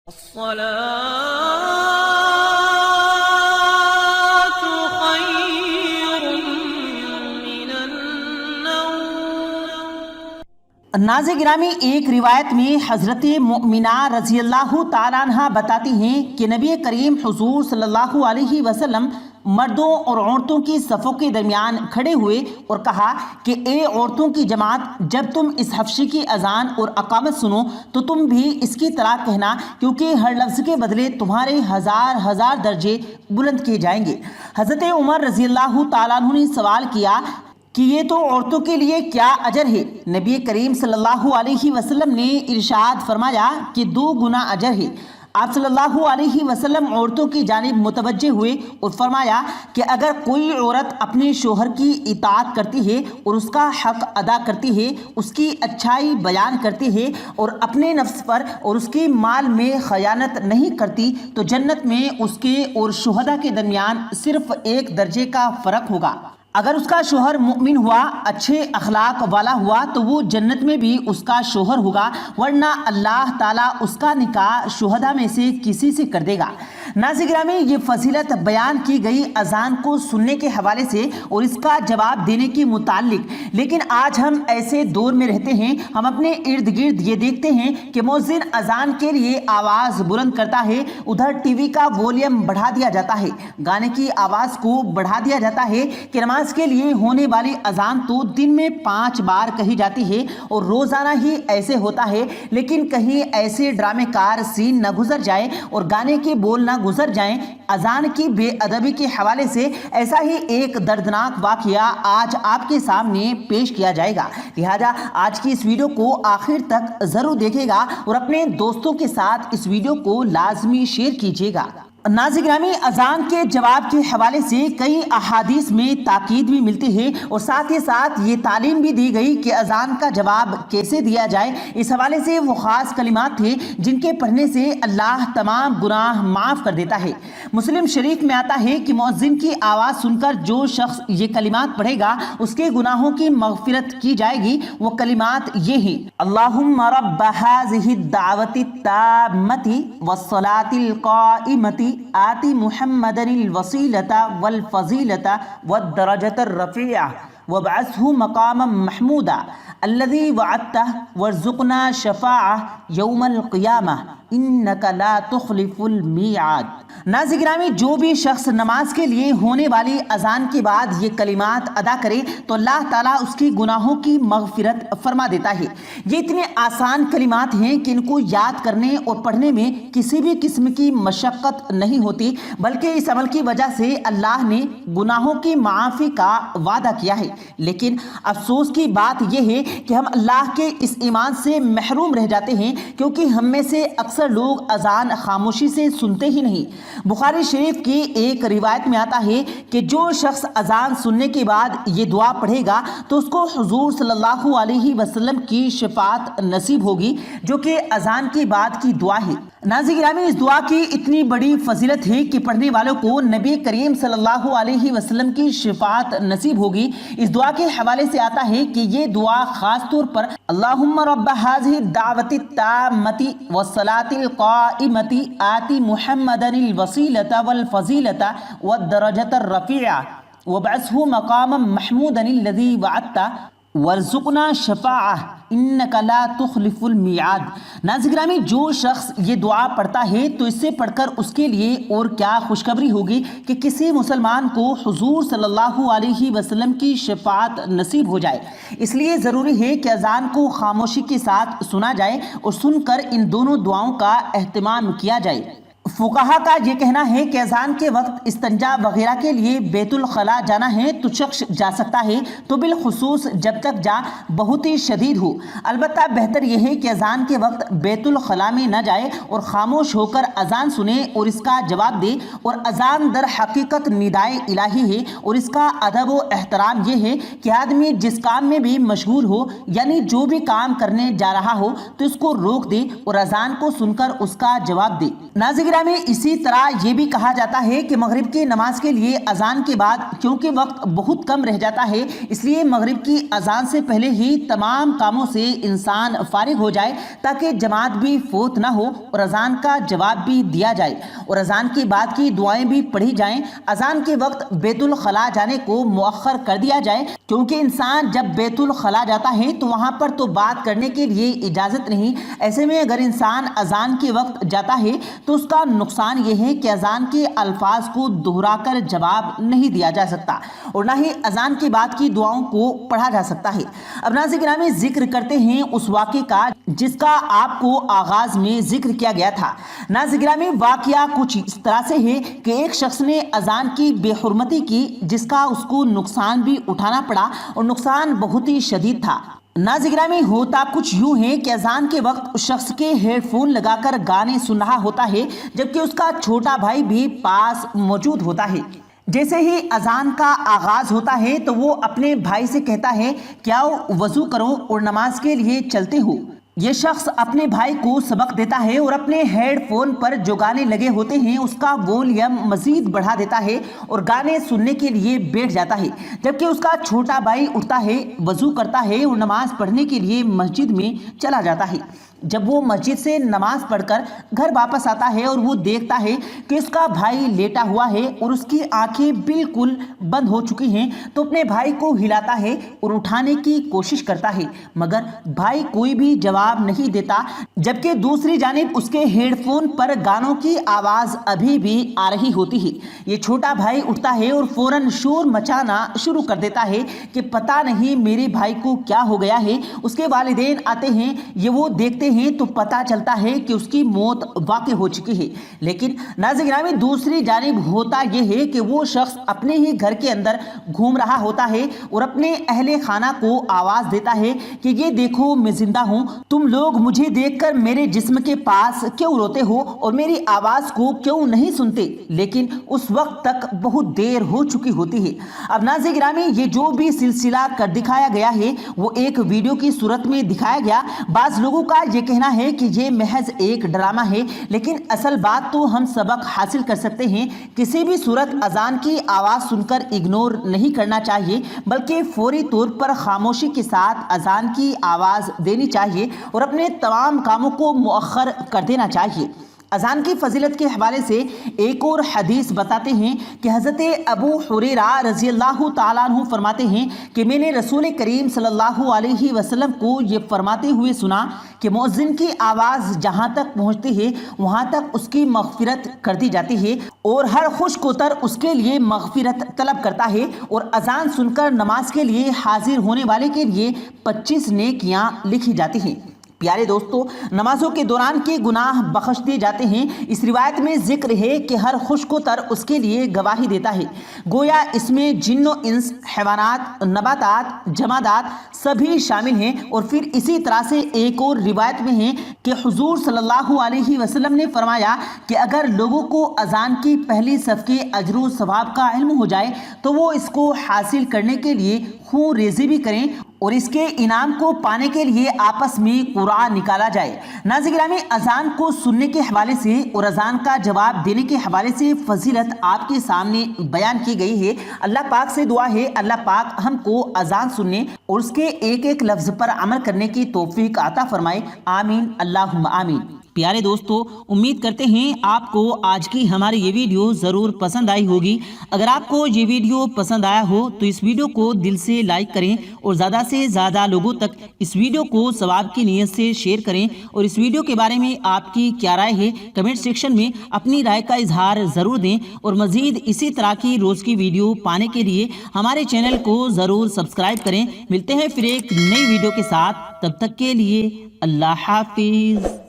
الصلاة خير من النوم۔ ناظرین گرامی، ایک روایت میں حضرت مؤمنہ رضی اللہ تعالیٰ عنہ بتاتی ہیں کہ نبی کریم حضور صلی اللہ علیہ وسلم مردوں اور عورتوں کی صفوں کے درمیان کھڑے ہوئے اور کہا کہ اے عورتوں کی جماعت، جب تم اس حبشی کی اذان اور اقامت سنو تو تم بھی اس کی طرح کہنا، کیونکہ ہر لفظ کے بدلے تمہارے ہزار درجے بلند کیے جائیں گے۔ حضرت عمر رضی اللہ تعالیٰ عنہ نے سوال کیا کہ یہ تو عورتوں کے لیے کیا اجر ہے؟ نبی کریم صلی اللہ علیہ وسلم نے ارشاد فرمایا کہ 2 گنا اجر ہے۔ آپ صلی اللہ علیہ وسلم عورتوں کی جانب متوجہ ہوئے اور فرمایا کہ اگر کوئی عورت اپنے شوہر کی اطاعت کرتی ہے اور اس کا حق ادا کرتی ہے، اس کی اچھائی بیان کرتی ہے اور اپنے نفس پر اور اس کے مال میں خیانت نہیں کرتی، تو جنت میں اس کے اور شہداء کے درمیان صرف 1 درجے کا فرق ہوگا۔ اگر اس کا شوہر مؤمن ہوا، اچھے اخلاق والا ہوا، تو وہ جنت میں بھی اس کا شوہر ہوگا، ورنہ اللہ تعالیٰ اس کا نکاح شہداء میں سے کسی سے کر دے گا۔ ناظرین گرامی، یہ فضیلت بیان کی گئی اذان کو سننے کے حوالے سے اور اس کا جواب دینے کے متعلق، لیکن آج ہم ایسے دور میں رہتے ہیں، ہم اپنے ارد گرد یہ دیکھتے ہیں کہ مؤذن اذان کے لیے آواز بلند کرتا ہے، ادھر ٹی وی کا ولیوم بڑھا دیا جاتا ہے، گانے کی آواز کو بڑھا دیا جاتا ہے کہ نماز کے لیے ہونے والی اذان تو دن میں 5 بار کہی جاتی ہے اور روزانہ ہی ایسے ہوتا ہے، لیکن کہیں ایسے ڈرامے کار سین نہ گزر جائے اور گانے کے بول نہ گزر جائیں۔ اذان کی بے ادبی کے حوالے سے ایسا ہی ایک دردناک واقعہ آج آپ کے سامنے پیش کیا جائے گا، لہذا آج کی اس ویڈیو کو آخر تک ضرور دیکھے گا اور اپنے دوستوں کے ساتھ اس ویڈیو کو لازمی شیئر کیجیے گا۔ ناظرین گرامی، اذان کے جواب کے حوالے سے کئی احادیث میں تاکید بھی ملتی ہے اور ساتھ ہی ساتھ یہ تعلیم بھی دی گئی کہ اذان کا جواب کیسے دیا جائے۔ اس حوالے سے وہ خاص کلمات تھے جن کے پڑھنے سے اللہ تمام گناہ معاف کر دیتا ہے۔ مسلم شریف میں آتا ہے کہ مؤذن کی آواز سن کر جو شخص یہ کلمات پڑھے گا اس کے گناہوں کی مغفرت کی جائے گی۔ وہ کلمات یہ ہیں: اللہم رب هذه الدعوة التامة والصلاة القائمة آتی محمد الوسیلۃ والفضیلۃ والدرجۃ الرفیعہ وابعثہ مقاما محمودا الذی وعدتہ وارزقنا شفاعہ یوم القیامہ انک لا تخلف المیعاد۔ ناظرین گرامی، جو بھی شخص نماز کے لیے ہونے والی اذان کے بعد یہ کلمات ادا کرے تو اللہ تعالیٰ اس کی گناہوں کی مغفرت فرما دیتا ہے۔ یہ اتنے آسان کلمات ہیں کہ ان کو یاد کرنے اور پڑھنے میں کسی بھی قسم کی مشقت نہیں ہوتی، بلکہ اس عمل کی وجہ سے اللہ نے گناہوں کی معافی کا وعدہ کیا ہے۔ لیکن افسوس کی بات یہ ہے کہ ہم اللہ کے اس ایمان سے محروم رہ جاتے ہیں، کیونکہ ہم میں سے اکثر لوگ اذان خاموشی سے سنتے ہی نہیں۔ بخاری شریف کی ایک روایت میں آتا ہے کہ جو شخص اذان سننے کے بعد یہ دعا پڑھے گا تو اس کو حضور صلی اللہ علیہ وسلم کی شفاعت نصیب ہوگی، جو کہ اذان کے بعد کی دعا ہے۔ ناظرین گرامی، اس دعا کی اتنی بڑی فضیلت ہے کہ پڑھنے والوں کو نبی کریم صلی اللہ علیہ وسلم کی شفاعت نصیب ہوگی۔ اس دعا کے حوالے سے آتا ہے کہ یہ دعا خاص طور پر اللہم رب هذه الدعوة التامة والصلاة القائمة آتی محمد الوسیلۃ والفضیلۃ والدرجۃ الرفیعہ وابعثہ مقاما محمودا الذی وعدتہ وارزقنا شفاعہ انک لا تخلف المیعاد۔ ناظرین گرامی، جو شخص یہ دعا پڑھتا ہے تو اس سے پڑھ کر اس کے لیے اور کیا خوشخبری ہوگی کہ کسی مسلمان کو حضور صلی اللہ علیہ وسلم کی شفاعت نصیب ہو جائے۔ اس لیے ضروری ہے کہ اذان کو خاموشی کے ساتھ سنا جائے اور سن کر ان دونوں دعاؤں کا اہتمام کیا جائے۔ فقہا کا یہ کہنا ہے کہ اذان کے وقت استنجا وغیرہ کے لیے بیت الخلاء جانا ہے تو شخص جا سکتا ہے، تو بالخصوص جب تک جا بہت ہی شدید ہو۔ البتہ بہتر یہ ہے کہ اذان کے وقت بیت الخلاء میں نہ جائے اور خاموش ہو کر اذان سنے اور اس کا جواب دے۔ اور اذان در حقیقت ندائے الہی ہے اور اس کا ادب و احترام یہ ہے کہ آدمی جس کام میں بھی مشغول ہو، یعنی جو بھی کام کرنے جا رہا ہو، تو اس کو روک دے اور اذان کو سن کر اس کا جواب دے۔ ناظرین नाज़रीन इसी तरह ये भी कहा जाता है कि मगरिब की नमाज के लिए अजान के बाद क्योंकि वक्त बहुत कम रह जाता है, इसलिए मगरिब की अजान से पहले ही तमाम कामों से इंसान फारिग हो जाए ताकि जमात भी फोत ना हो और अजान का जवाब भी दिया जाए और अजान के बाद की दुआएं भी पढ़ी जाएं। अजान के वक्त बैतुल खला जाने को मुअख्खर कर दिया जाए क्योंकि इंसान जब बैतुल खला जाता है तो वहां पर तो बात करने के लिए इजाजत नहीं। ऐसे में अगर इंसान अजान के वक्त जाता है तो उसका नुकसान यह है कि अजान के अल्फाज को दोहराकर जवाब नहीं दिया जा सकता और ना ही अजान के बाद की दुआओं को पढ़ा जा सकता है। अब नाज़रीन जिक्र करते हैं उस वाक़े का जिसका आपको आगाज में जिक्र किया गया था। नाज़रीन वाक़या कुछ इस तरह से है कि एक शख्स ने अजान की बेहुरमती की जिसका उसको नुकसान भी उठाना पड़ा और नुकसान बहुत ही शदीद था। नाज़रीन होता कुछ यूं है कि अजान के वक्त उस शख्स के हेडफोन लगाकर गाने सुन रहा होता है जबकि उसका छोटा भाई भी पास मौजूद होता है। जैसे ही अजान का आगाज होता है तो वो अपने भाई से कहता है क्या वजू करो और नमाज के लिए चलते हो। ये शख्स अपने भाई को सबक देता है और अपने हेडफोन पर जो गाने लगे होते हैं उसका वॉल्यूम मजीद बढ़ा देता है और गाने सुनने के लिए बैठ जाता है जबकि उसका छोटा भाई उठता है, वजू करता है और नमाज पढ़ने के लिए मस्जिद में चला जाता है। जब वो मस्जिद से नमाज पढ़कर घर वापस आता है और वो देखता है कि उसका भाई लेटा हुआ है और उसकी आंखें बिल्कुल बंद हो चुकी हैं तो अपने भाई को हिलाता है और उठाने की कोशिश करता है मगर भाई कोई भी जवाब नहीं देता जबकि दूसरी जानिब उसके हेडफोन पर गानों की आवाज़ अभी भी आ रही होती है। ये छोटा भाई उठता है और फौरन शोर मचाना शुरू कर देता है कि पता नहीं मेरे भाई को क्या हो गया है। उसके वालिदैन आते हैं, ये वो देखते हैं तो पता चलता है कि उसकी मौत वाक़ई हो चुकी है। लेकिन नाज़रीन दूसरी जानिब होता यह है कि वो शख्स अपने ही घर के अंदर घूम रहा होता है और अपने अहले खाना को आवाज़ देता है कि ये देखो मैं जिंदा हूँ, तुम लोग मुझे देखकर मेरे जिस्म के पास क्यों रोते हो और मेरी आवाज़ को क्यों नहीं सुनते। लेकिन उस वक्त तक बहुत देर हो चुकी होती है। अब नाज़रीन ये जो भी सिलसिला कर दिखाया गया है वो एक वीडियो की सूरत में दिखाया गया। बाज़ लोगों का ये कहना है कि ये महज एक ड्रामा है लेकिन असल बात तो हम सबक हासिल कर सकते हैं। किसी भी सूरत अजान की आवाज़ सुनकर इग्नोर नहीं करना चाहिए बल्कि फौरी तौर पर खामोशी के साथ अजान की आवाज़ देनी चाहिए और अपने तमाम कामों को मुअख्खर कर देना चाहिए। अजान की फजीलत के हवाले से एक और हदीस बताते हैं कि हज़रत अबू हुरैरा रज़ियल्लाहु ताला अन्हु फरमाते हैं कि मैंने रसूल करीम सल्लल्लाहु अलैहि वसल्लम को ये फरमाते हुए सुना कि मुअज्जिन की आवाज़ जहाँ तक पहुँचती है वहाँ तक उसकी मग़फ़िरत कर दी जाती है और हर खुशकोतर उसके लिए मग़फ़िरत तलब करता है और अजान सुनकर नमाज के लिए हाजिर होने वाले के लिए 25 नेकियाँ लिखी जाती हैं। प्यारे दोस्तों, नमाजों के दौरान के गुनाह बख्श दिए जाते हैं। इस रिवायत में जिक्र है कि हर खुशकोतर उसके लिए गवाही देता है। गोया इसमें जिन्नो इंस, हैवानात, नबातात, जमादात सभी शामिल हैं। और फिर इसी तरह से एक और रिवायत में है कि हुजूर सल्लल्लाहु अलैहि वसल्लम ने फरमाया कि अगर लोगों को अजान की पहली सफ़ के अजर सवाब का इल्म हो जाए तो वो इसको हासिल करने के लिए खून रेज़ी भी करें और इसके इनाम को पाने के लिए आपस में कुरान निकाला जाए। नाज़रीन अजान को सुनने के हवाले से और अजान का जवाब देने के हवाले से फजीलत आपके सामने बयान की गई है। अल्लाह पाक से दुआ है अल्लाह पाक हमको अजान सुनने और उसके एक एक लफ्ज़ पर अमल करने की तौफीक अता फरमाए। आमीन अल्लाहुम्मा आमीन। प्यारे दोस्तों, उम्मीद करते हैं आपको आज की हमारी ये वीडियो ज़रूर पसंद आई होगी। अगर आपको ये वीडियो पसंद आया हो तो इस वीडियो को दिल से लाइक करें और ज़्यादा से ज़्यादा लोगों तक इस वीडियो को सवाब की नीयत से शेयर करें। और इस वीडियो के बारे में आपकी क्या राय है कमेंट सेक्शन में अपनी राय का इजहार ज़रूर दें। और मज़ीद इसी तरह की रोज़ की वीडियो पाने के लिए हमारे चैनल को ज़रूर सब्सक्राइब करें। मिलते हैं फिर एक नई वीडियो के साथ, तब तक के लिए अल्लाह हाफिज़।